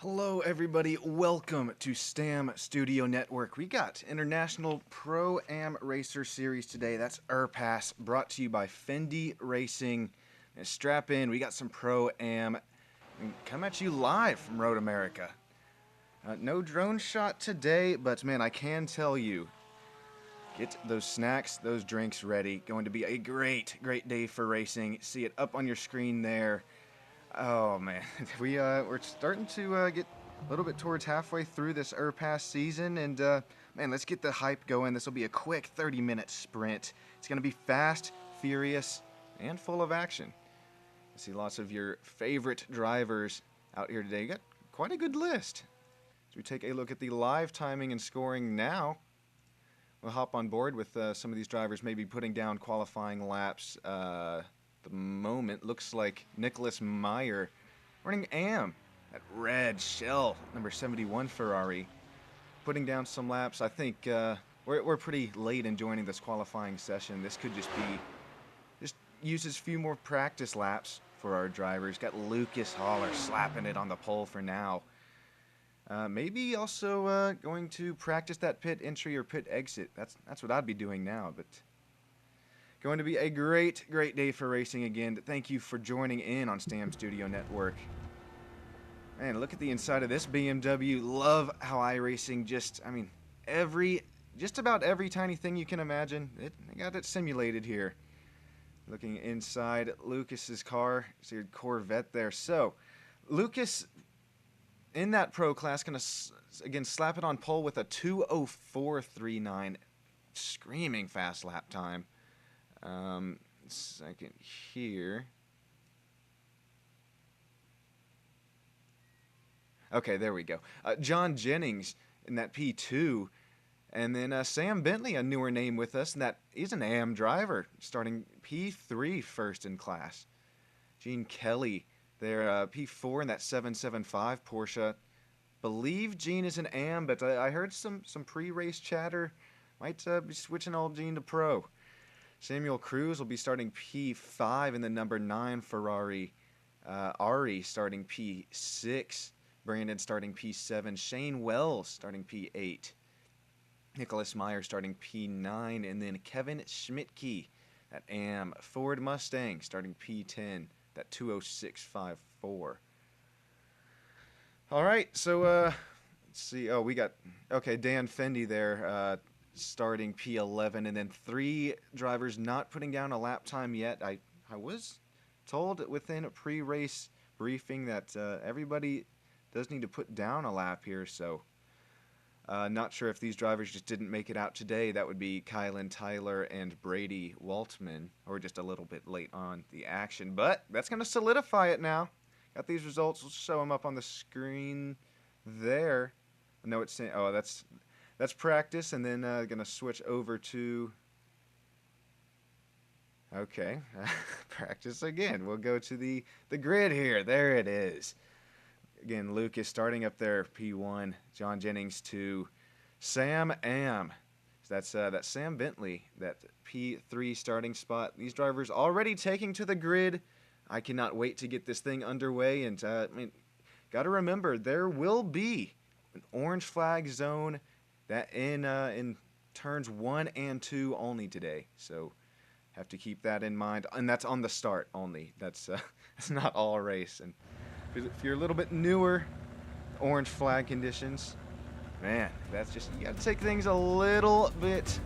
Hello, everybody. Welcome to STAM Studio Network. We got International ProAM Racer Series today. That's IRPAS, brought to you by Fendi Racing. And strap in. We got some ProAM. Come at you live from Road America. No drone shot today, but man, I can tell you, get those snacks, those drinks ready. Going to be a great day for racing. See it up on your screen there. Oh man, we're starting to get a little bit towards halfway through this IRPAS season, and man, let's get the hype going. This will be a quick 30-minute sprint. It's going to be fast, furious, and full of action. I see lots of your favorite drivers out here today. You got quite a good list. As we take a look at the live timing and scoring now, we'll hop on board with some of these drivers maybe putting down qualifying laps. The moment looks like Nicholas Meyer running AM, that red shell number 71 Ferrari, putting down some laps. I think we're pretty late in joining this qualifying session. This could just uses a few more practice laps for our drivers. Got Lucas Haller slapping it on the pole for now. Maybe also going to practice that pit entry or pit exit. That's what I'd be doing now, but going to be a great day for racing again. Thank you for joining in on STAM Studio Network. Man, look at the inside of this BMW. Love how iRacing just about every tiny thing you can imagine. They got it simulated here. Looking inside Lucas's car, see your Corvette there. So, Lucas in that pro class gonna again slap it on pole with a 2:04.39, screaming fast lap time. Second here. Okay, there we go. John Jennings in that P2. And then Sam Bentley, a newer name with us, and that is an AM driver, starting P3 first in class. Gene Kelly there, P4 in that 775 Porsche. Believe Gene is an AM, but I heard some pre-race chatter. Might be switching old Gene to pro. Samuel Cruz will be starting P5 in the number 9 Ferrari. Ari starting P6. Brandon starting P7. Shane Wells starting P8. Nicholas Meyer starting P9. And then Kevin Schmidtke, that AM Ford Mustang, starting P10. That 2:06.54. All right, so let's see. Oh, we got, okay, Dan Fendi there. Starting P11, and then 3 drivers not putting down a lap time yet. I was told within a pre-race briefing that everybody does need to put down a lap here, so not sure if these drivers just didn't make it out today. That would be Kylan Tyler and Brady Waltman, or just a little bit late on the action, but that's going to solidify it now. Got these results. We'll show them up on the screen there. No, it's saying, oh, that's practice, and then going to switch over to, okay, practice again. We'll go to the grid here. There it is. Again, Lucas starting up there, P1. John Jennings 2. Sam Am. So that's that Sam Bentley, that P3 starting spot. These drivers already taking to the grid. I cannot wait to get this thing underway, and got to remember, there will be an orange flag zone that in turns 1 and 2 only today, so have to keep that in mind, and that's on the start only. That's not all race. And if you're a little bit newer, orange flag conditions, man, that's just, you got to take things a little bit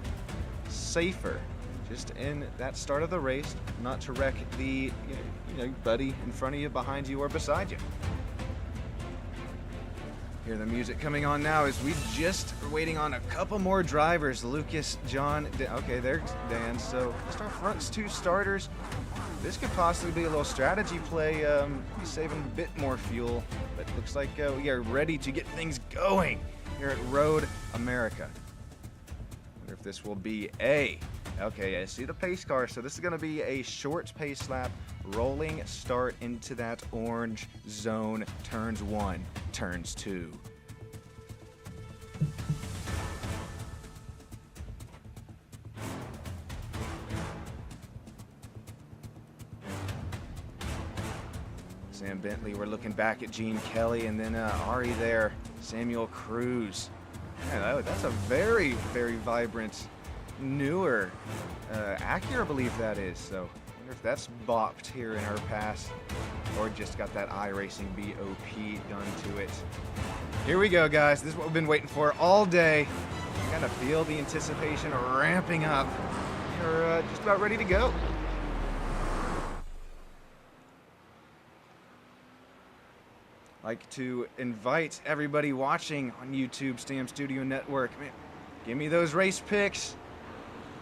safer, just in that start of the race, not to wreck the buddy in front of you, behind you, or beside you. Hear the music coming on now as we just are waiting on a couple more drivers. Lucas, John, okay, there's Dan. So just our front 2 starters. This could possibly be a little strategy play, be saving a bit more fuel. But it looks like we are ready to get things going here at Road America. Wonder if this will be okay, I see the pace car. So this is going to be a short pace lap, rolling start into that orange zone, turns 1, turns 2. Sam Bentley, we're looking back at Gene Kelly, and then Ari there, Samuel Cruz. Man, that's a very, very vibrant, newer Acura, I believe that is. So I wonder if that's bopped here in IRPAS or just got that iRacing BOP done to it. Here we go, guys. This is what we've been waiting for all day. Kind of feel the anticipation ramping up. We're just about ready to go. Like to invite everybody watching on YouTube, Stam Studio Network. Man, give me those race picks.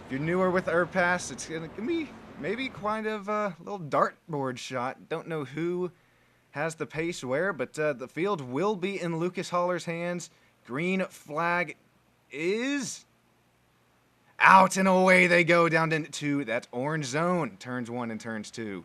If you're newer with IRPAS, it's gonna be maybe kind of a little dartboard shot. Don't know who has the pace where, but the field will be in Lucas Haller's hands. Green flag is out, and away they go down into that orange zone. Turns 1 and turns 2.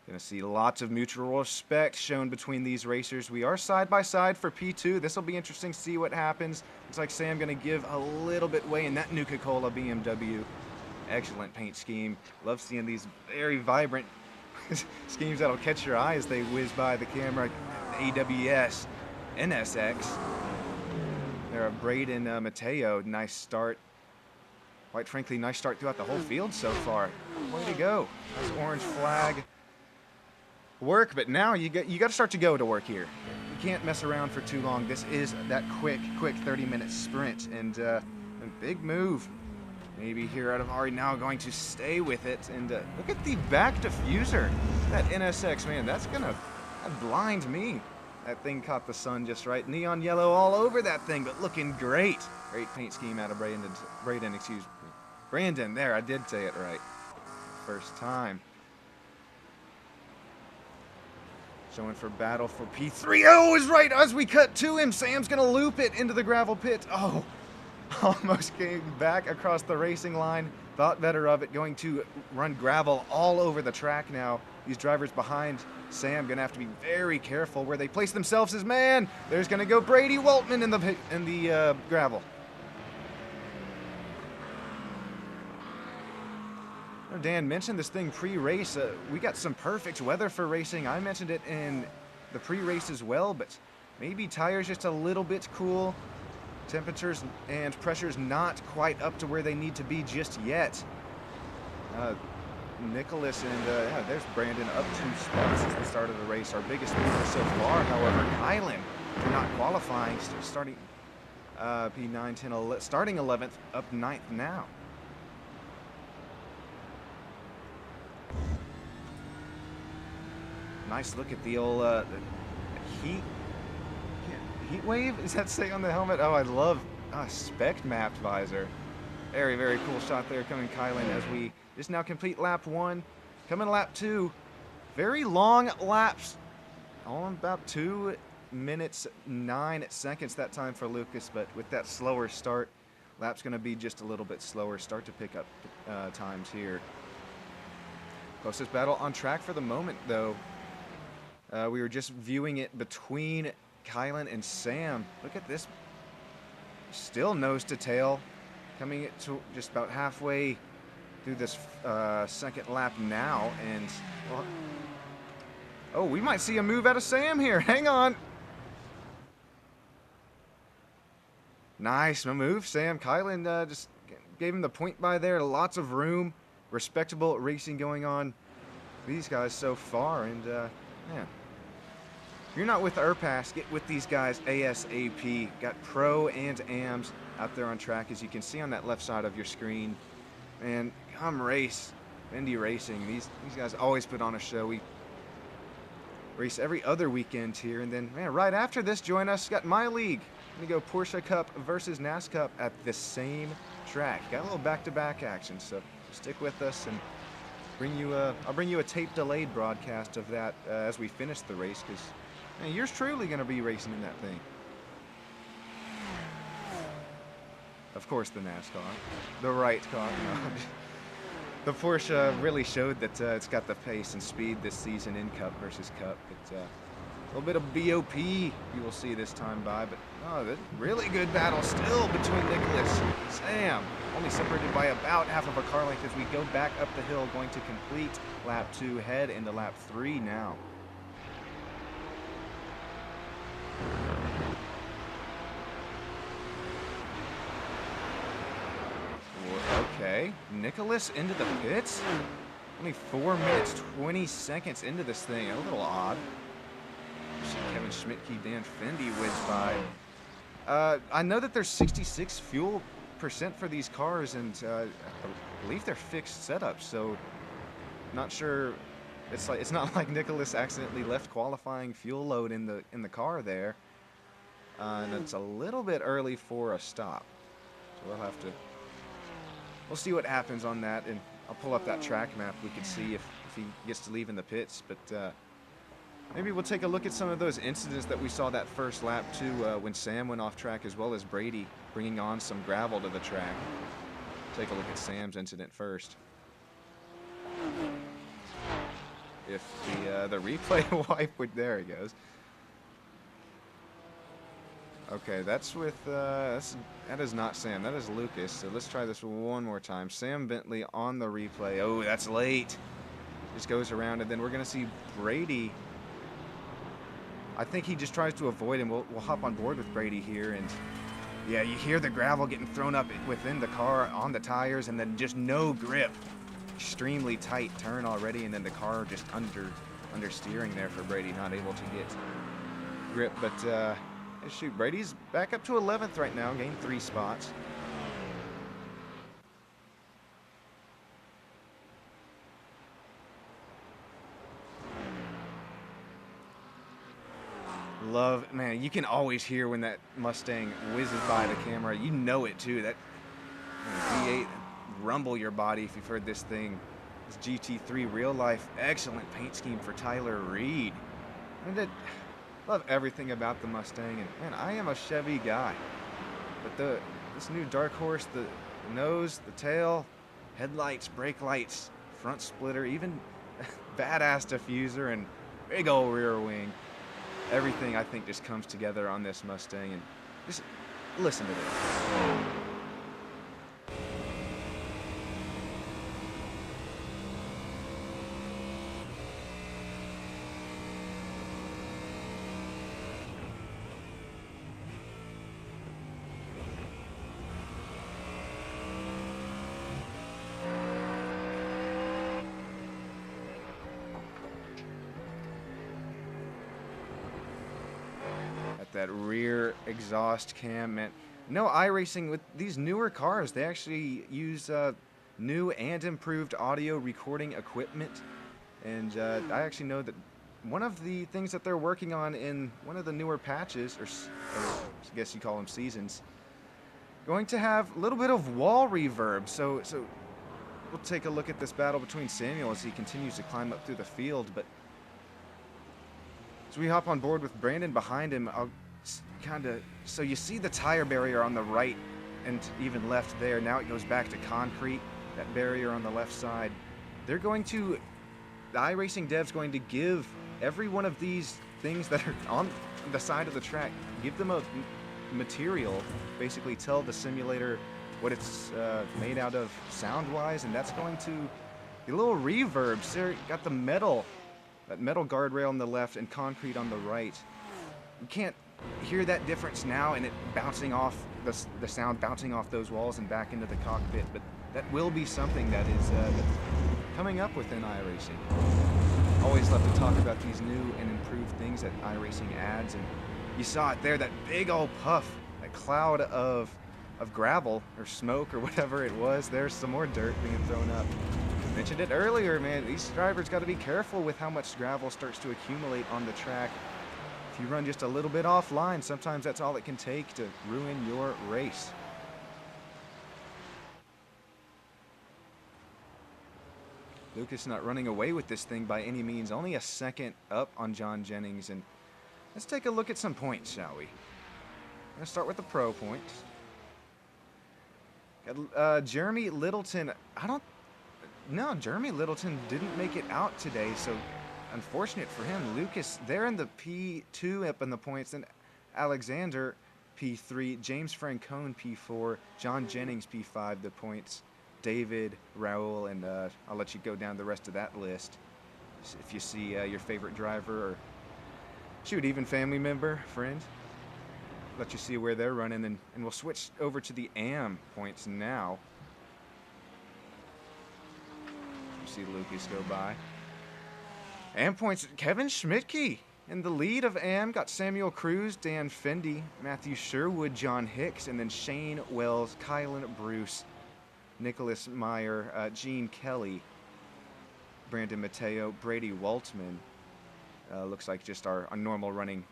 Gonna see lots of mutual respect shown between these racers. We are side by side for P2. This will be interesting to see what happens. Looks like Sam gonna give a little bit way in that Nuka-Cola BMW. Excellent paint scheme. Love seeing these very vibrant schemes that'll catch your eye as they whiz by the camera. AWS, NSX. There are Braden Mateo. Nice start. Quite frankly, nice start throughout the whole field so far. Way to go. Nice orange flag. Work, but now you got to start to go to work here. You can't mess around for too long. This is that quick 30-minute sprint, and a big move. Maybe here out of Ari now going to stay with it, and look at the back diffuser. That NSX, man, that blind me. That thing caught the sun just right. Neon yellow all over that thing, but looking great. Great paint scheme out of Brandon, there, I did say it right. First time. Showing for battle for P3. Oh, is right as we cut to him. Sam's going to loop it into the gravel pit. Oh, almost came back across the racing line. Thought better of it. Going to run gravel all over the track now. These drivers behind Sam going to have to be very careful where they place themselves as man. There's going to go Brady Waltman in the gravel. Dan mentioned this thing pre-race. We got some perfect weather for racing. I mentioned it in the pre-race as well, but maybe tires just a little bit cool. Temperatures and pressures not quite up to where they need to be just yet. Nicholas and yeah, there's Brandon up 2 spots since the start of the race. Our biggest mover so far, however, Kylan, not qualifying, starting P9, 10, 11, starting 11th, up 9th now. Nice look at the old heat wave. Is that say on the helmet? Oh, I love spec mapped visor. Very, very cool shot there coming Kylan as we just now complete lap 1. Coming lap 2. Very long laps. All in about 2 minutes 9 seconds that time for Lucas, but with that slower start, lap's going to be just a little bit slower. Start to pick up times here. Closest battle on track for the moment, though. We were just viewing it between Kylan and Sam. Look at this. Still nose to tail. Coming to just about halfway through this second lap now. And, well, oh, we might see a move out of Sam here. Hang on. Nice move, Sam. Kylan just gave him the point by there. Lots of room. Respectable racing going on. These guys so far. And, yeah. If you're not with IRPAS, get with these guys ASAP. Got pro and AMs out there on track, as you can see on that left side of your screen. And come race. Fendi Racing. These guys always put on a show. We race every other weekend here. And then, man, right after this, join us. Got my league. Going to go Porsche Cup versus NAS Cup at the same track. Got a little back-to-back action, so stick with us and I'll bring you a tape-delayed broadcast of that as we finish the race, because yours truly going to be racing in that thing. Of course, the NASCAR, the right car. The Porsche really showed that it's got the pace and speed this season in Cup versus Cup. It's a little bit of BOP you will see this time by, but oh, really good battle still between Nicholas and Sam. only separated by about half of a car length as we go back up the hill, going to complete lap 2, head into lap 3 now. Okay, Nicholas into the pits? Only 4 minutes, 20 seconds into this thing. A little odd. Kevin Schmidtke, Dan Fendi whiz by. I know that there's 66 fuel percent for these cars, and I believe they're fixed setups, so not sure. It's not like Nicholas accidentally left qualifying fuel load in the car there, and it's a little bit early for a stop, so we'll see what happens on that, and I'll pull up that track map. We can see if he gets to leave in the pits, but maybe we'll take a look at some of those incidents that we saw that first lap too, when Sam went off track, as well as Brady bringing on some gravel to the track. Take a look at Sam's incident first. If the replay wipe would, there he goes. Okay, that's with that is not Sam, that is Lucas. So let's try this one more time. Sam Bentley on the replay. Oh, that's late. Just goes around, and then we're gonna see Brady. I think he just tries to avoid him. We'll hop on board with Brady here, and yeah, you hear the gravel getting thrown up within the car on the tires, and then just no grip. Extremely tight turn already, and then the car just under steering there for Brady, not able to get grip. But shoot, Brady's back up to 11th right now, gained 3 spots. Love, man, you can always hear when that Mustang whizzes by the camera. You know it too. That V8 rumble your body if you've heard this thing. This GT3 real life, excellent paint scheme for Tyler Reed. And love everything about the Mustang. And man, I am a Chevy guy, but this new Dark Horse, the nose, the tail, headlights, brake lights, front splitter, even badass diffuser and big old rear wing. Everything, I think, just comes together on this Mustang, and just listen to this. That rear exhaust cam, man. No, iRacing with these newer cars, they actually use new and improved audio recording equipment, and I actually know that one of the things that they're working on in one of the newer patches, or I guess you call them seasons, going to have a little bit of wall reverb. So we'll take a look at this battle between Samuel as he continues to climb up through the field. But as we hop on board with Brandon behind him, I'll so you see the tire barrier on the right and even left there. Now it goes back to concrete, that barrier on the left side. The iRacing dev's going to give every one of these things that are on the side of the track, give them a material, basically tell the simulator what it's made out of sound-wise, and that's going to be a little reverb. So you got that metal guardrail on the left and concrete on the right. You can't hear that difference now, and it bouncing off the sound bouncing off those walls and back into the cockpit, but that will be something that is coming up within iRacing. Always love to talk about these new and improved things that iRacing adds, and you saw it there, that big old puff, that cloud of gravel or smoke or whatever it was. There's some more dirt being thrown up. Mentioned it earlier, man, these drivers got to be careful with how much gravel starts to accumulate on the track. If you run just a little bit offline, sometimes that's all it can take to ruin your race. Lucas not running away with this thing by any means, only a second up on John Jennings. And let's take a look at some points, shall we? I'm going to start with the pro points. Got Jeremy Littleton. Jeremy Littleton didn't make it out today, so unfortunate for him. Lucas, there in the P2 up in the points, and Alexander P3, James Francone P4, John Jennings P5, the points, David, Raul, and I'll let you go down the rest of that list. If you see your favorite driver or shoot, even family member, friend, let you see where they're running, and we'll switch over to the AM points now. You see Lucas go by. AM points, Kevin Schmidtke in the lead of AM, got Samuel Cruz, Dan Fendi, Matthew Sherwood, John Hicks, and then Shane Wells, Kylan Bruce, Nicholas Meyer, Gene Kelly, Brandon Mateo, Brady Waltman. Looks like just our normal running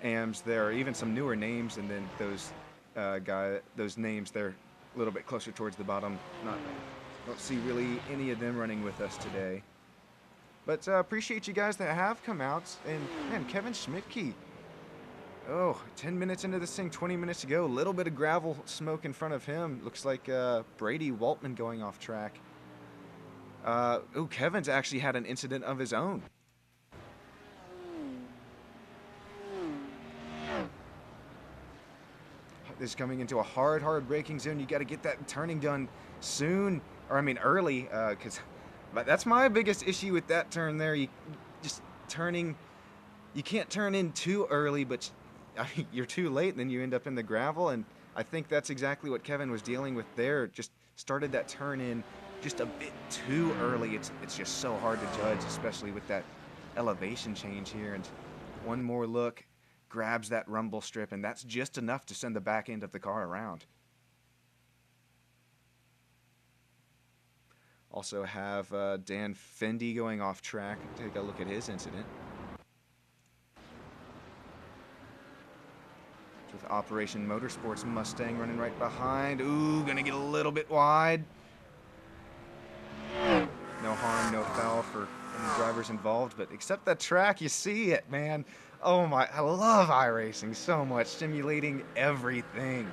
AMs there, even some newer names, and then those names they're a little bit closer towards the bottom. Don't see really any of them running with us today. But appreciate you guys that have come out. And man, Kevin Schmidtke. Oh, 10 minutes into this thing, 20 minutes to go. A little bit of gravel smoke in front of him. Looks like Brady Waltman going off track. Oh, Kevin's actually had an incident of his own. This is coming into a hard braking zone. You got to get that turning done soon, or I mean early, because that's my biggest issue with that turn there. You can't turn in too early, but you're too late, and then you end up in the gravel. And I think that's exactly what Kevin was dealing with there. Just started that turn in just a bit too early. It's just so hard to judge, especially with that elevation change here. And one more look, grabs that rumble strip, and that's just enough to send the back end of the car around. Also have Dan Fendi going off track. Take a look at his incident. With Operation Motorsports Mustang running right behind. Ooh, gonna get a little bit wide. No harm, no foul for any drivers involved, but except that track, you see it, man. Oh my, I love iRacing so much, simulating everything.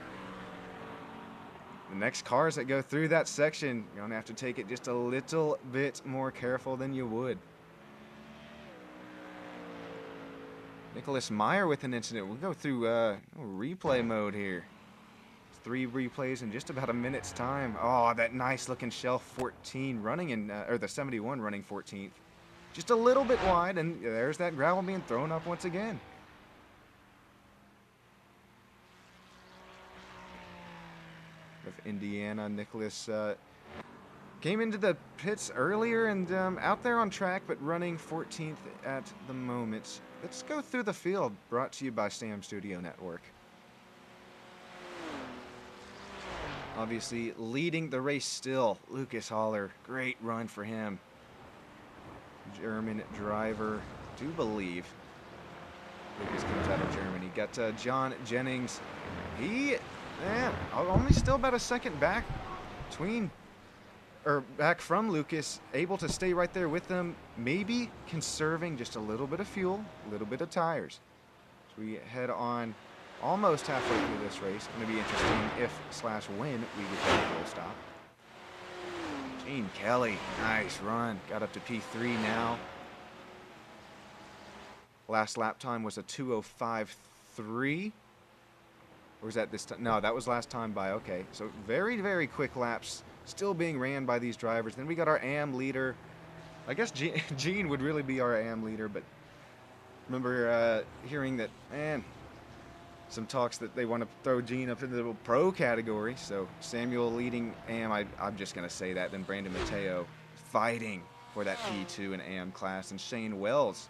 The next cars that go through that section, you're gonna have to take it just a little bit more careful than you would. Nicholas Meyer with an incident. We'll go through replay mode here. 3 replays in just about a minute's time. Oh, that nice looking Shelf 14 running in, or the 71 running 14th. Just a little bit wide, and there's that gravel being thrown up once again. Of Indiana, Nicholas came into the pits earlier and out there on track, but running 14th at the moment. Let's go through the field, brought to you by STAM Studio Network. Obviously, leading the race still, Lucas Haller. Great run for him. German driver, do believe. Lucas comes out of Germany. Got John Jennings. Man, only still about a second back back from Lucas, able to stay right there with them, maybe conserving just a little bit of fuel, a little bit of tires. So we head on almost halfway through this race. Going to be interesting if/when we get to the full stop. Gene Kelly, nice run. Got up to P3 now. Last lap time was a 2:05.3. Or was that this time? No, that was last time by. Okay, so very quick laps still being ran by these drivers. Then we got our AM leader. I guess Gene would really be our AM leader, but remember hearing that, man, some talks that they want to throw Gene up into the pro category. So Samuel leading AM, I'm just going to say that. Then Brandon Mateo fighting for that P2 and AM class. And Shane Wells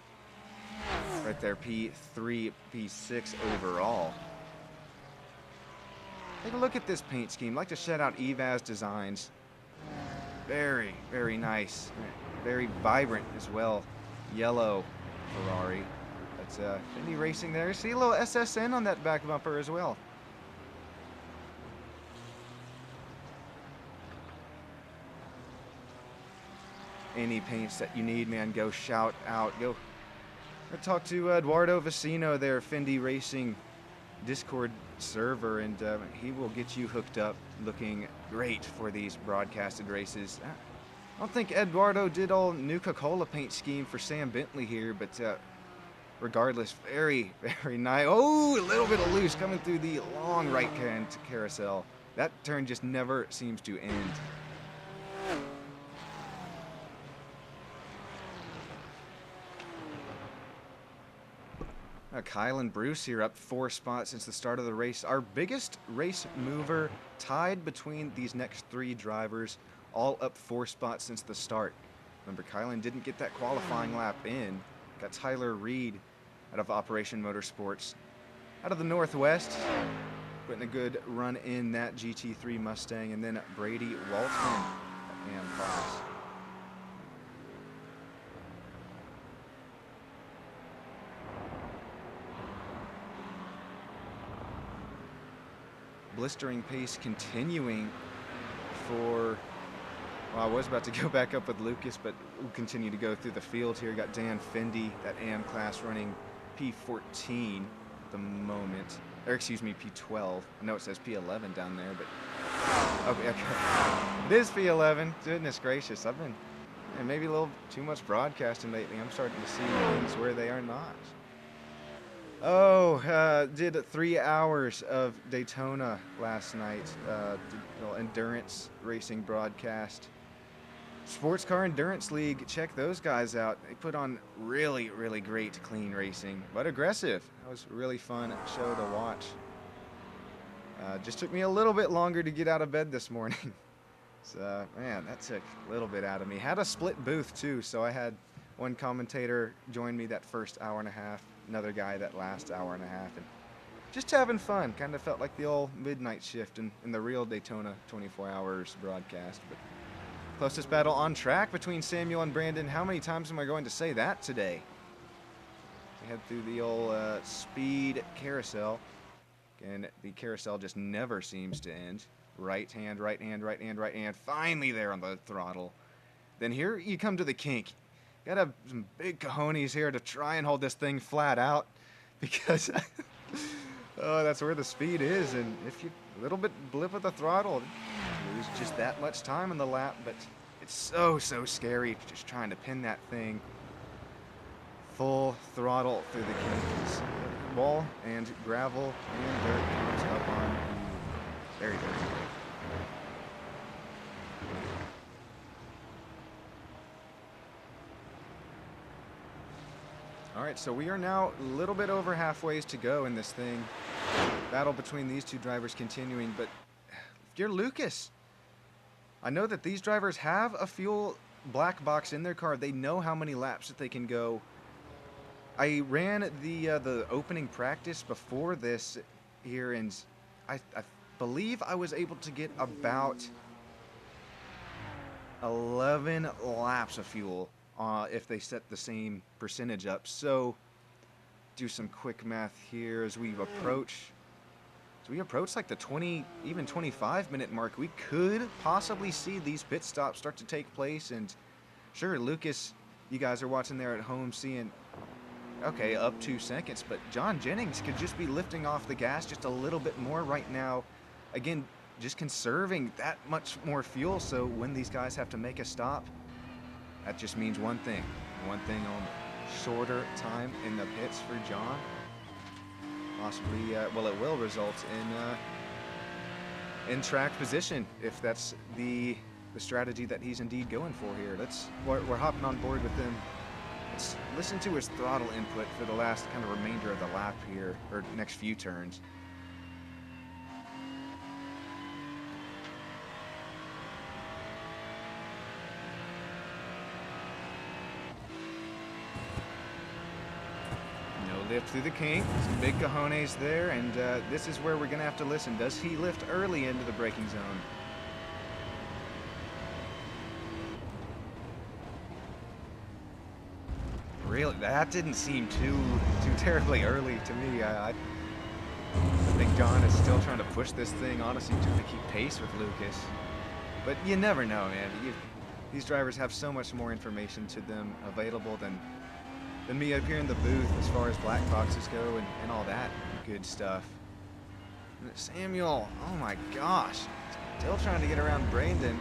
right there, P3, P6 overall. Take a look at this paint scheme. I'd like to shout out Evaz Designs. Very nice. Very vibrant as well. Yellow Ferrari. That's Fendi Racing there. See a little SSN on that back bumper as well. Any paints that you need, man, go shout out. Go talk to Eduardo Vecino there, Fendi Racing Discord server, and he will get you hooked up looking great for these broadcasted races. I don't think Eduardo did all Nuka-Cola paint scheme for Sam Bentley here, but regardless, very, very nice. Oh, a little bit of loose coming through the long right-hand carousel. That turn just never seems to end. Kyle and Bruce here up 4 spots since the start of the race. Our biggest race mover tied between these next 3 drivers, all up 4 spots since the start. Remember, Kylan didn't get that qualifying lap in. Got Tyler Reed out of Operation Motorsports out of the Northwest, putting a good run in that GT3 Mustang, and then Brady Waltman at IRPAS. Blistering pace continuing for, well, I was about to go back up with Lucas, but we'll continue to go through the field here. Got Dan Fendi, that AM class, running P14 at the moment, or excuse me, P12. I know it says P11 down there, but okay. It is P11. Goodness gracious, I've been maybe a little too much broadcasting lately. I'm starting to see things where they are not. Oh, did 3 hours of Daytona last night. Did a little endurance racing broadcast. Sports Car Endurance League, check those guys out. They put on really, really great clean racing, but aggressive. That was a really fun show to watch. Just took me a little bit longer to get out of bed this morning. So, man, that took a little bit out of me. Had a split booth, too, so I had one commentator join me that first hour and a half, another guy that last hour and a half, and just having fun. Kind of felt like the old midnight shift in the real Daytona 24 hours broadcast. But closest battle on track between Samuel and Brandon. How many times am I going to say that today? We head through the old speed carousel, and the carousel just never seems to end. Right hand, right hand, right hand, right hand. Finally there on the throttle. Then here you come to the kink. Gotta have some big cojones here to try and hold this thing flat out, because oh, that's where the speed is. And if you a little bit blip of the throttle, you lose just that much time in the lap. But it's so scary just trying to pin that thing full throttle through the kink. Wall and gravel and dirt comes up on very quick. All right, so we are now a little bit over halfway to go in this thing. Battle between these 2 drivers continuing, but if you're Lucas, I know that these drivers have a fuel black box in their car. They know how many laps that they can go. I ran the opening practice before this here, and I believe I was able to get about 11 laps of fuel if they set the same percentage up. So do some quick math here as we approach. So we approach like the 20, even 25-minute mark. We could possibly see these pit stops start to take place. And sure, Lucas, you guys are watching there at home seeing, okay, up 2 seconds. But John Jennings could just be lifting off the gas just a little bit more right now. Again, just conserving that much more fuel. So when these guys have to make a stop, that just means one thing only. Shorter time in the pits for John. Possibly, well, it will result in track position if that's the strategy that he's indeed going for here. We're hopping on board with him. Let's listen to his throttle input for the last kind of remainder of the lap here, or next few turns. Lift through the kink, some big cojones there, and this is where we're going to have to listen. Does he lift early into the braking zone? Really, that didn't seem too terribly early to me. I think John is still trying to push this thing, honestly, to keep pace with Lucas. But you never know, man. These drivers have so much more information to them available than me up here in the booth as far as black boxes go and all that good stuff. Samuel, oh my gosh, still trying to get around Brandon.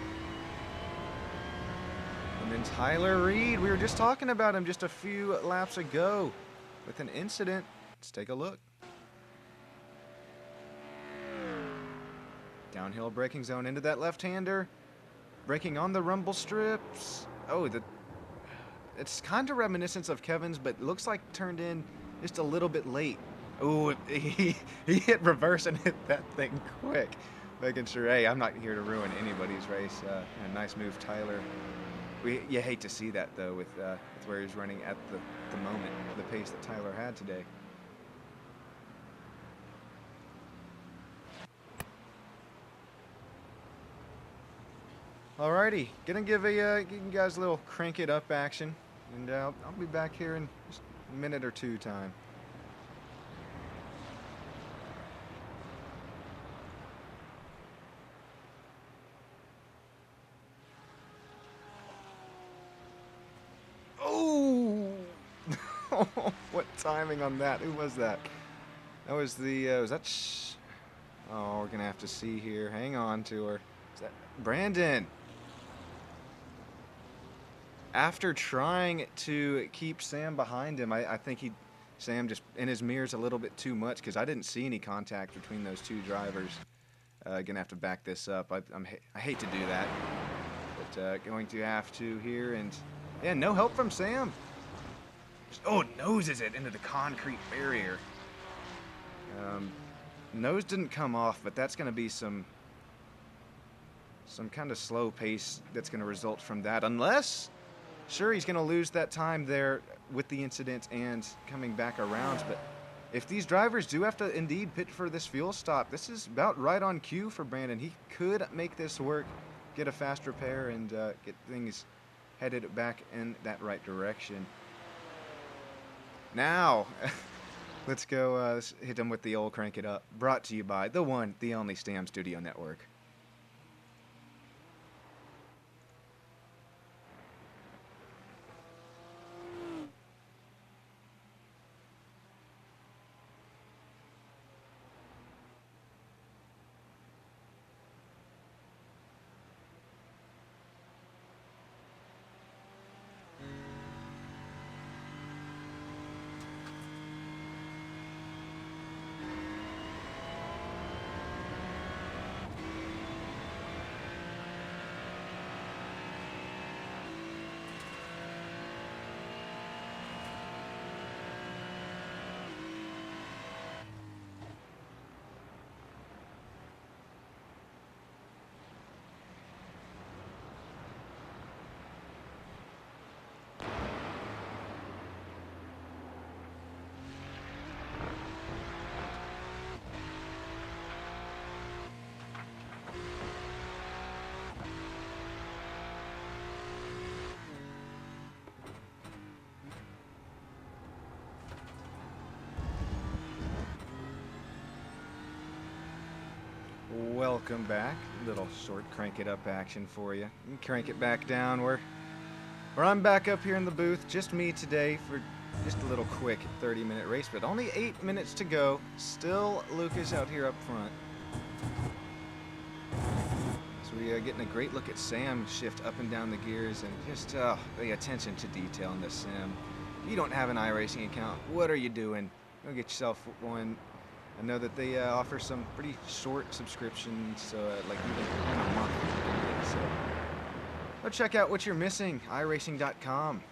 And then Tyler Reed, we were just talking about him just a few laps ago. with an incident. Let's take a look. Downhill braking zone into that left-hander. Braking on the rumble strips. Oh, it's kind of reminiscent of Kevin's, but looks like turned in just a little bit late. Oh, he hit reverse and hit that thing quick. Making sure, hey, I'm not here to ruin anybody's race. A nice move, Tyler. You hate to see that, though, with where he's running at the moment, the pace that Tyler had today. Alrighty, gonna give you guys a little crank it up action, and I'll be back here in just a minute or two time. Oh! What timing on that? Who was that? That was the, was that oh, we're gonna have to see here. Hang on to her. Is that Brandon? After trying to keep Sam behind him, I think Sam just in his mirrors a little bit too much, because I didn't see any contact between those two drivers. Gonna have to back this up. I hate to do that, but going to have to here, and yeah, no help from Sam. Oh, noses it into the concrete barrier. Nose didn't come off, but that's gonna be some kind of slow pace that's gonna result from that, unless. Sure, he's going to lose that time there with the incident and coming back around, but if these drivers do have to indeed pit for this fuel stop, this is about right on cue for Brandon. He could make this work, get a fast repair, and get things headed back in that right direction. Now, let's go let's hit him with the old crank it up. Brought to you by the one, the only STAM Studio Network. Welcome back. Little short crank it up action for you. Crank it back down where I'm back up here in the booth. Just me today for just a little quick 30-minute race, but only 8 minutes to go. Still Lucas out here up front. So we are getting a great look at Sam shift up and down the gears, and just the attention to detail in this sim. If you don't have an iRacing account, what are you doing? Go get yourself one. I know that they offer some pretty short subscriptions, like even a month. So go check out what you're missing, iRacing.com.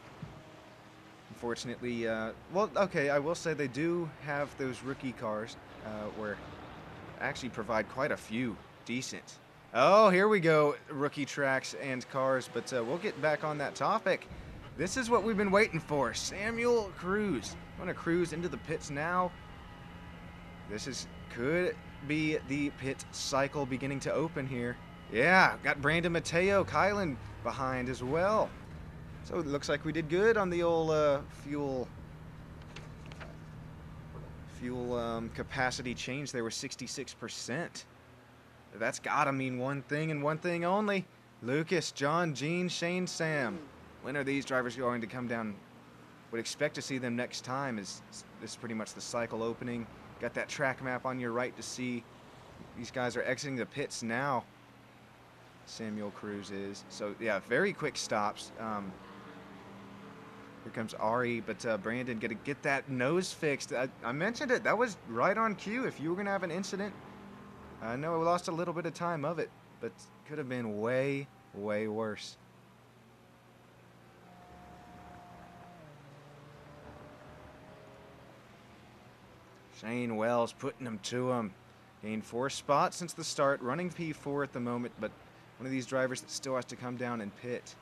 Unfortunately, well, okay, I will say they do have those rookie cars where actually provide quite a few decent. Oh, here we go, rookie tracks and cars, but we'll get back on that topic. This is what we've been waiting for, Samuel Cruz. I'm going to cruise into the pits now. This could be the pit cycle beginning to open here. Yeah, got Brandon Mateo, Kylan behind as well. So it looks like we did good on the old fuel capacity change. There was 66%. That's gotta mean one thing and one thing only. Lucas, John, Gene, Shane, Sam. When are these drivers going to come down? Would expect to see them next time. This is pretty much the cycle opening. Got that track map on your right to see. These guys are exiting the pits now. Samuel Cruz is. So, yeah, very quick stops. Here comes Ari, but Brandon gonna get that nose fixed. I mentioned it. That was right on cue. If you were gonna have an incident, I know we lost a little bit of time of it, but could have been way, way worse. Shane Wells putting him to him. Gained 4 spots since the start, running P4 at the moment, but one of these drivers that still has to come down and pit.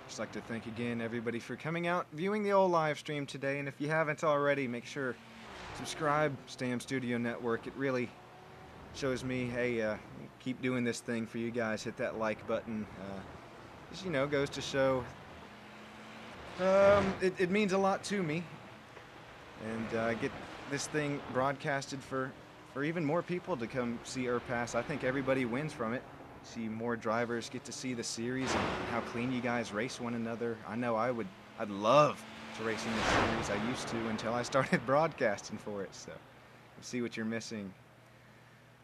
Just like to thank again everybody for coming out, viewing the old live stream today, and if you haven't already, make sure subscribe, Stam Studio Network. It really shows me, hey, keep doing this thing for you guys. Hit that like button. Just, you know, goes to show it means a lot to me, and get this thing broadcasted for even more people to come see IRPAS. I think everybody wins from it. See more drivers get to see the series and how clean you guys race one another. I know I'd love to race in this series. I used to until I started broadcasting for it, so see what you're missing.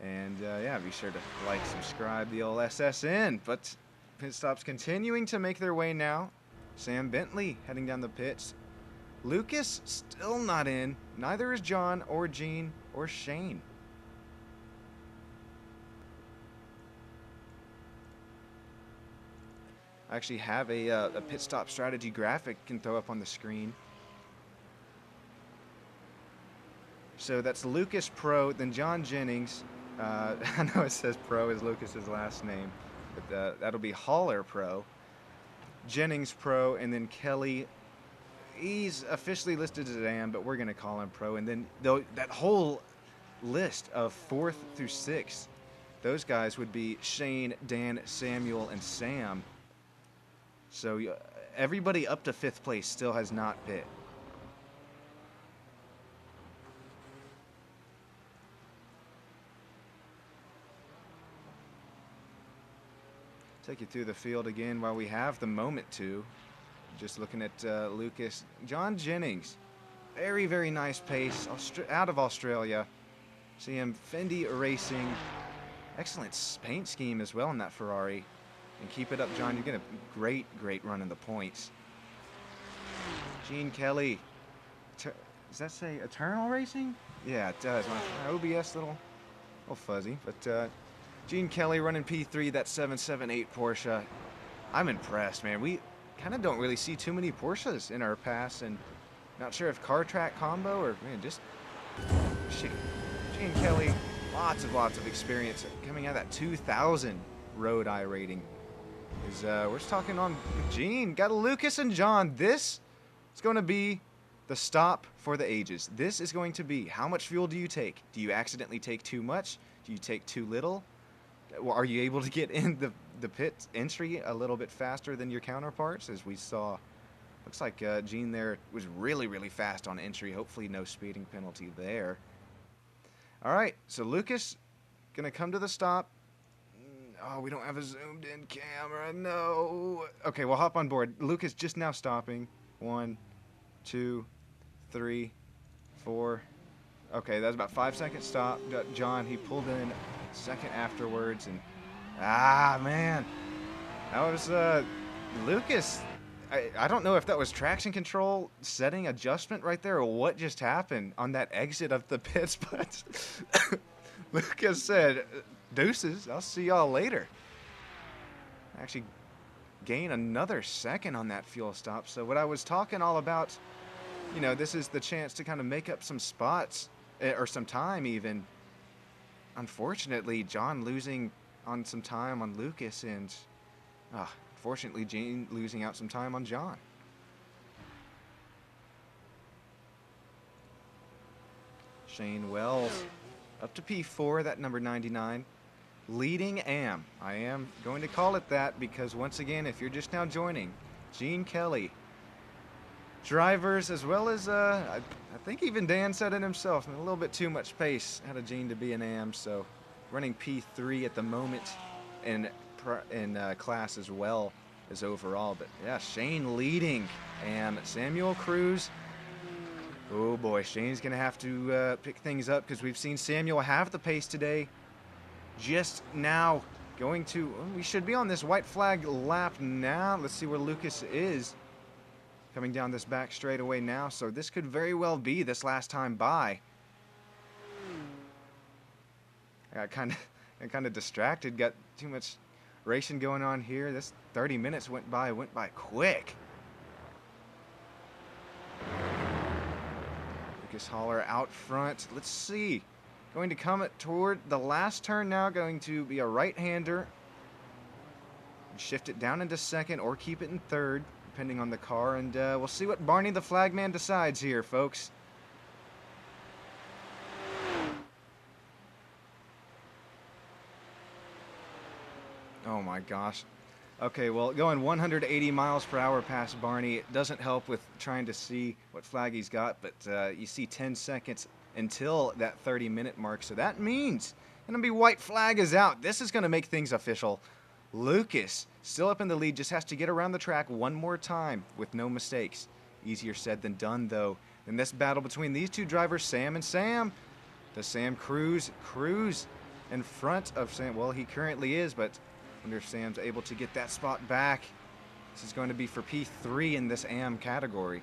And yeah, be sure to like, subscribe, the old SSN. But pit stops continuing to make their way now. Sam Bentley heading down the pits. Lucas still not in. Neither is John or Gene or Shane. I actually have a pit stop strategy graphic can throw up on the screen. So that's Lucas Pro, then John Jennings. I know it says Pro is Lucas's last name, but that'll be Haller Pro, Jennings Pro, and then Kelly. He's officially listed as AM, but we're gonna call him Pro. And then that whole list of 4th through 6th, those guys would be Shane, Dan, Samuel, and Sam. So everybody up to 5th place still has not pit. Take you through the field again while we have the moment to. Just looking at Lucas. John Jennings, very, very nice pace, out of Australia. See him, Fendi Racing. Excellent paint scheme as well in that Ferrari. And keep it up, John. You're getting a great, great run in the points. Gene Kelly. Does that say Eternal Racing? Yeah, it does. My OBS little fuzzy. But Gene Kelly running P3, that 778 Porsche. I'm impressed, man. We kind of don't really see too many Porsches in IRPAS, and not sure if car track combo or, man, just shit. Gene Kelly, lots of experience coming out of that 2000 road iRating. We're just talking on Gene. Got a Lucas and John. This is going to be the stop for the ages. This is going to be, how much fuel do you take? Do you accidentally take too much? Do you take too little? Are you able to get in the pit entry a little bit faster than your counterparts? As we saw, looks like Gene there was really, really fast on entry. Hopefully no speeding penalty there. All right, so Lucas gonna come to the stop. Oh, we don't have a zoomed in camera, no. Okay, we'll hop on board. Lucas just now stopping. 1, 2, 3, 4. Okay, that was about 5 seconds stop. John, he pulled in a second afterwards, and man, that was Lucas. I don't know if that was traction control setting adjustment right there or what just happened on that exit of the pits, but Lucas said, deuces, I'll see y'all later. Actually gain another second on that fuel stop. So what I was talking all about, you know, this is the chance to kind of make up some spots or some time even. Unfortunately, John losing on some time on Lucas, and unfortunately Gene losing out some time on John. Shane Wells up to P4, that number 99. Leading AM. I am going to call it that because, once again, if you're just now joining, Gene Kelly. Drivers, as well as, I think even Dan said it himself, a little bit too much pace out of Gene to be an AM, so running P3 at the moment in class as well. as overall. But yeah, Shane leading, and Samuel Cruz. Oh boy, Shane's gonna have to pick things up because we've seen Samuel have the pace today. Just now going to, we should be on this white flag lap now. Let's see where Lucas is. Coming down this back straightaway now, so this could very well be this last time by. I got kind of distracted, got too much racing going on here. This 30 minutes went by quick. Lucas Haller out front. Let's see. Going to come toward the last turn now, going to be a right-hander. Shift it down into second or keep it in third, depending on the car, and we'll see what Barney the Flagman decides here, folks. Oh my gosh. Okay, well, going 180 miles per hour past Barney, it doesn't help with trying to see what flag he's got, but you see 10 seconds until that 30-minute mark, so that means gonna be white flag is out. This is gonna make things official. Lucas, still up in the lead, just has to get around the track one more time with no mistakes. Easier said than done, though. In this battle between these two drivers, Sam and Sam. Does Sam cruise in front of Sam? Well, he currently is, but I wonder if Sam's able to get that spot back. This is going to be for P3 in this AM category.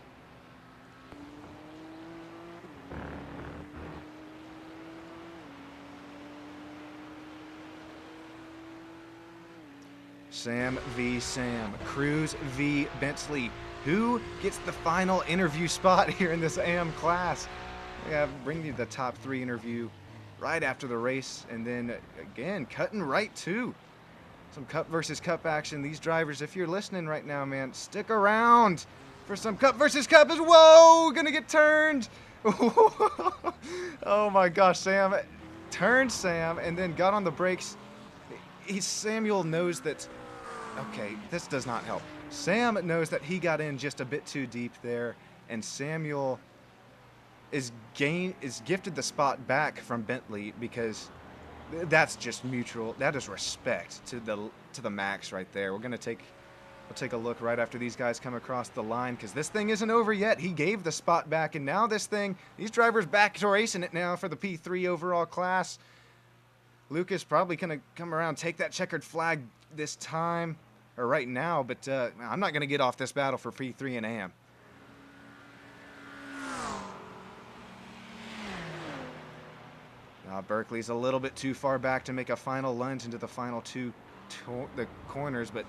Sam v. Sam, Cruz v. Bentley. Who gets the final interview spot here in this AM class? Yeah, bring you the top 3 interview right after the race, and then again, cutting right to some Cup versus Cup action. These drivers, if you're listening right now, man, stick around for some Cup versus Cup. Whoa, gonna get turned. Oh my gosh, Sam turned Sam and then got on the brakes. Samuel knows that, okay, this does not help. Sam knows that he got in just a bit too deep there, and Samuel is gifted the spot back from Bentley because that's just mutual. That is respect to the max right there. We'll take a look right after these guys come across the line, because this thing isn't over yet. He gave the spot back, and now these drivers back to racing it now for the P3 overall class. Lucas probably gonna come around, take that checkered flag this time, or right now, but I'm not gonna get off this battle for P3 and AM. Berkeley's a little bit too far back to make a final lunge into the final the corners, but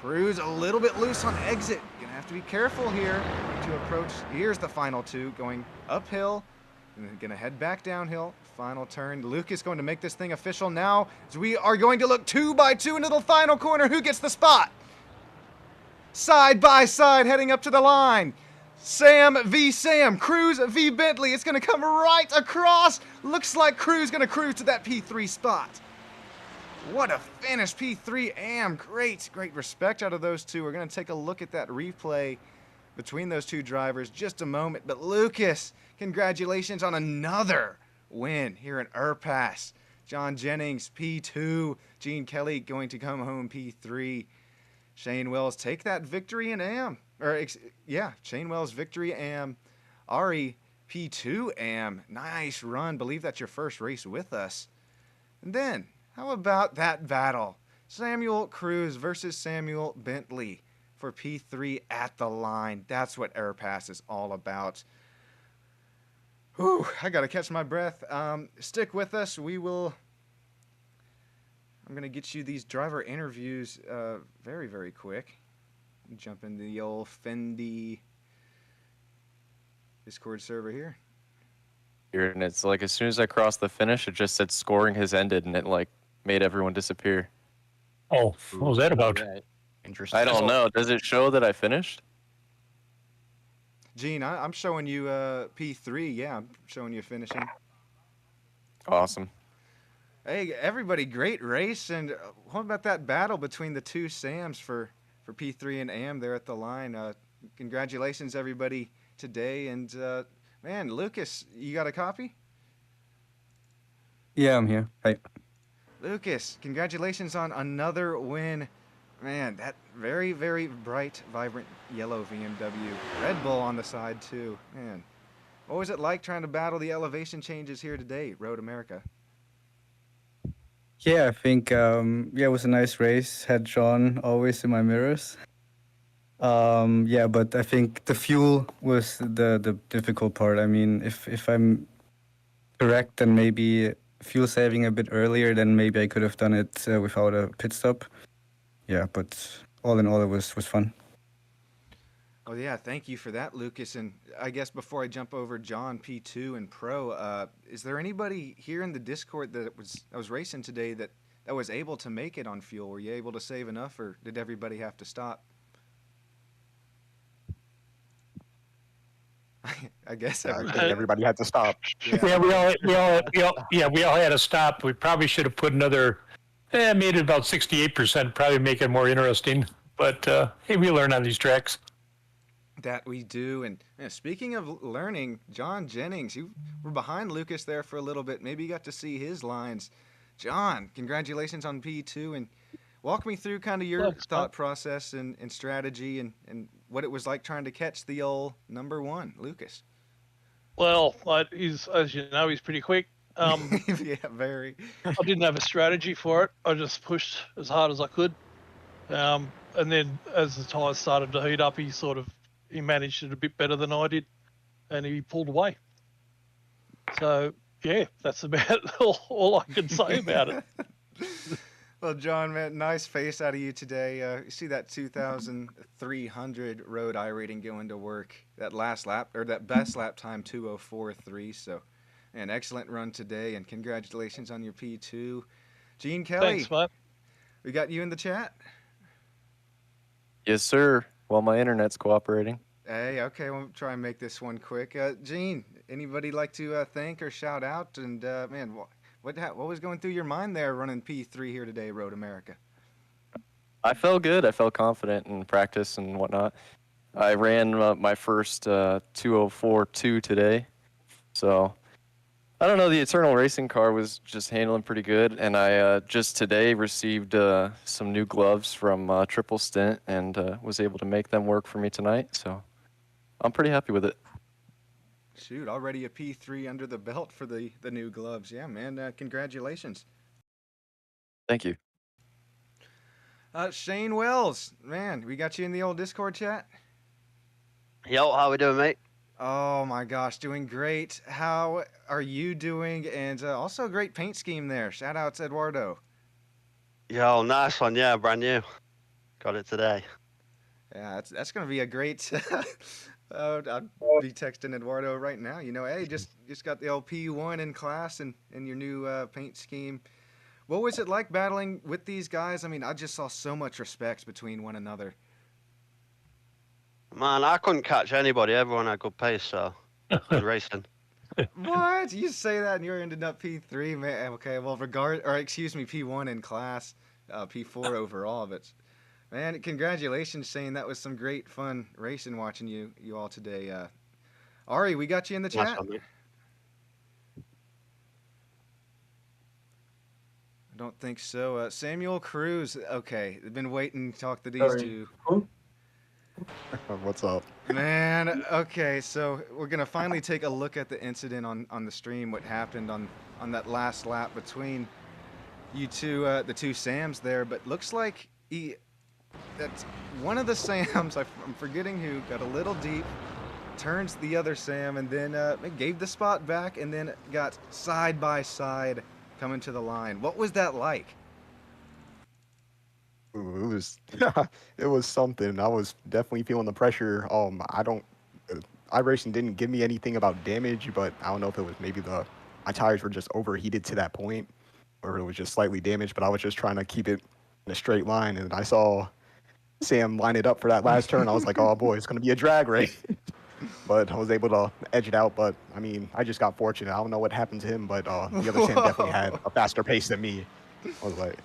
Cruz a little bit loose on exit. Gonna have to be careful here to approach. Here's the final 2 going uphill, and then gonna head back downhill. Final turn. Lucas going to make this thing official now, as we are going to look 2 by 2 into the final corner. Who gets the spot? Side by side, heading up to the line. Sam v. Sam, Cruz v. Bentley. It's going to come right across. Looks like Cruz going to cruise to that P3 spot. What a finish, P3 AM. Great respect out of those two. We're going to take a look at that replay between those two drivers just a moment. But Lucas, congratulations on another win here in IRPAS. John Jennings, P2. Gene Kelly going to come home P3. Shane Wells take that victory in AM. Shane Wells victory AM. Ari P2 AM. Nice run. Believe that's your first race with us. And then, how about that battle? Samuel Cruz versus Samuel Bentley for P3 at the line. That's what IRPAS is all about. Whew, I gotta catch my breath. Stick with us. I'm gonna get you these driver interviews very, very quick. Jump into the old Fendi Discord server here. And it's like as soon as I crossed the finish, it just said scoring has ended, and it like made everyone disappear. Oh, what was that about? Interesting. I don't know. Does it show that I finished? Gene, I'm showing you P3. Yeah, I'm showing you finishing. Awesome. Hey, everybody, great race. And what about that battle between the two Sams for P3 and AM there at the line? Congratulations, everybody, today. And, man, Lucas, you got a copy? Yeah, I'm here. Hey. Lucas, congratulations on another win. Man, that very, very bright, vibrant yellow BMW. Red Bull on the side, too. Man, what was it like trying to battle the elevation changes here today, Road America? Yeah, I think yeah, it was a nice race. Had John always in my mirrors. Yeah, but I think the fuel was the difficult part. I mean, if I'm correct, then maybe fuel saving a bit earlier, then maybe I could have done it without a pit stop. Yeah, but all in all, it was fun. Well, yeah, thank you for that, Lucas. And I guess before I jump over John, P2, and Pro, is there anybody here in the Discord that was racing today that was able to make it on fuel? Were you able to save enough, or did everybody have to stop? I guess I think everybody. everybody had to stop. Yeah, we all had to stop. We probably should have put another, made it about 68%, probably make it more interesting. But hey, we learn on these tracks. That we do. And man, speaking of learning, John Jennings, you were behind Lucas there for a little bit. Maybe you got to see his lines. John, congratulations on P2, and walk me through kind of your thought process and strategy and what it was like trying to catch the old number one, Lucas. Well, he's, as you know, he's pretty quick. Yeah, very. I didn't have a strategy for it. I just pushed as hard as I could. And then as the tyres started to heat up, he managed it a bit better than I did, and he pulled away. So, yeah, that's about all I can say about it. Well, John, man, nice face out of you today. You see that 2,300 road I rating going to work. That last lap, or that best lap time, 2:04.3. So, an excellent run today, and congratulations on your P2. Gene Kelly, Thanks, mate. we got you in the chat. Yes, sir. Well, my internet's cooperating. Hey, okay, we'll try and make this one quick. Gene, anybody like to thank or shout out? And man, what was going through your mind there running P3 here today, Road America? I felt good. I felt confident in practice and whatnot. I ran my first 2:04.2 today. So, I don't know, the Eternal Racing car was just handling pretty good. And I just today received some new gloves from Triple Stint and was able to make them work for me tonight. So, I'm pretty happy with it. Shoot, already a P3 under the belt for the new gloves. Yeah, man, congratulations. Thank you. Shane Wells, man, we got you in the old Discord chat? Yo, how we doing, mate? Oh my gosh, doing great. How are you doing? And also great paint scheme there. Shout outs, Eduardo. Yo, nice one. Yeah, brand new. Got it today. Yeah, that's going to be a great... I'll be texting Eduardo right now. You know, hey, just got the LP1 in class and your new paint scheme. What was it like battling with these guys? I mean, I just saw so much respect between one another. Man, I couldn't catch anybody. Everyone had good pace, so I was racing. What? You say that and you're ended up P3, man. Okay, well, excuse me, P1 in class, P4 overall. But man, congratulations, Shane. That was some great fun racing watching you all today. Ari, we got you in the chat. Nice one, mate. I don't think so. Samuel Cruz. Okay, I've been waiting to talk to these two. What's up? Man, okay, so we're gonna finally take a look at the incident on the stream. What happened on that last lap between you two, the two Sams there? But looks like that's one of the Sams. I'm forgetting who got a little deep, turns the other Sam, and then gave the spot back, and then got side by side coming to the line. What was that like? Ooh, it was something. I was definitely feeling the pressure. iRacing didn't give me anything about damage, but I don't know if it was maybe my tires were just overheated to that point, or it was just slightly damaged. But I was just trying to keep it in a straight line, and I saw Sam line it up for that last turn. I was like, oh boy, it's gonna be a drag race. But I was able to edge it out. But I mean, I just got fortunate. I don't know what happened to him, but the other Sam definitely had a faster pace than me. I was like,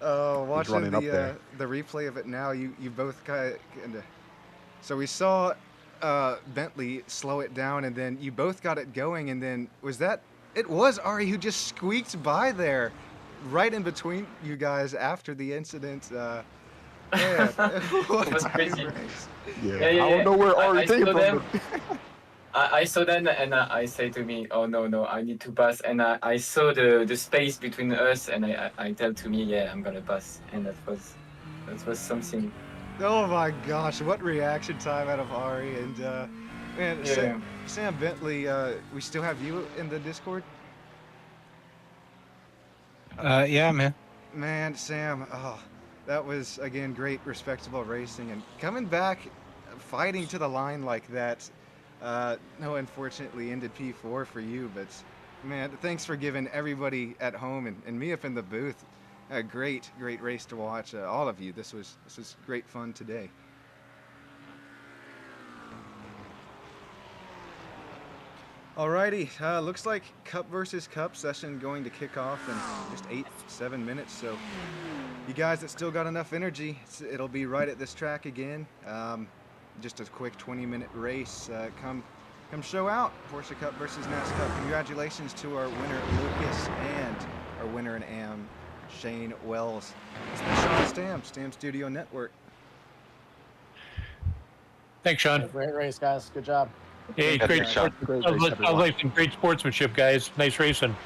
watching the replay of it now, you both kind of. So we saw Bentley slow it down, and then you both got it going, and then it was Ari who just squeaked by there, right in between you guys after the incident. Man, what was a crazy. race. Yeah, Yeah, I yeah, don't know where I Ari came saw them. from. I saw them and I say to me, oh no, I need to pass. And I saw the space between us, and I tell to me, yeah, I'm gonna pass. And that was something. Oh my gosh, what reaction time out of Ari. And man, Yeah. Sam Bentley, we still have you in the Discord? Yeah, man. Man, Sam, oh, that was again great, respectable racing, and coming back, fighting to the line like that. No, unfortunately, ended P4 for you, but man, thanks for giving everybody at home and me up in the booth a great race to watch. All of you, this was great fun today. Alrighty, looks like Cup versus Cup session going to kick off in just 8-7 minutes. So, you guys that still got enough energy, it'll be right at this track again. Just a quick 20-minute race. Come show out. Porsche Cup versus NASCAR. Congratulations to our winner Lucas and our winner in AM, Shane Wells. It's been Sean Stam Studio Network. Thanks, Sean. Great race, guys. Good job. Hey, Yeah, great thanks, Sean. sports. Sounds like some great sportsmanship, guys. Nice racing.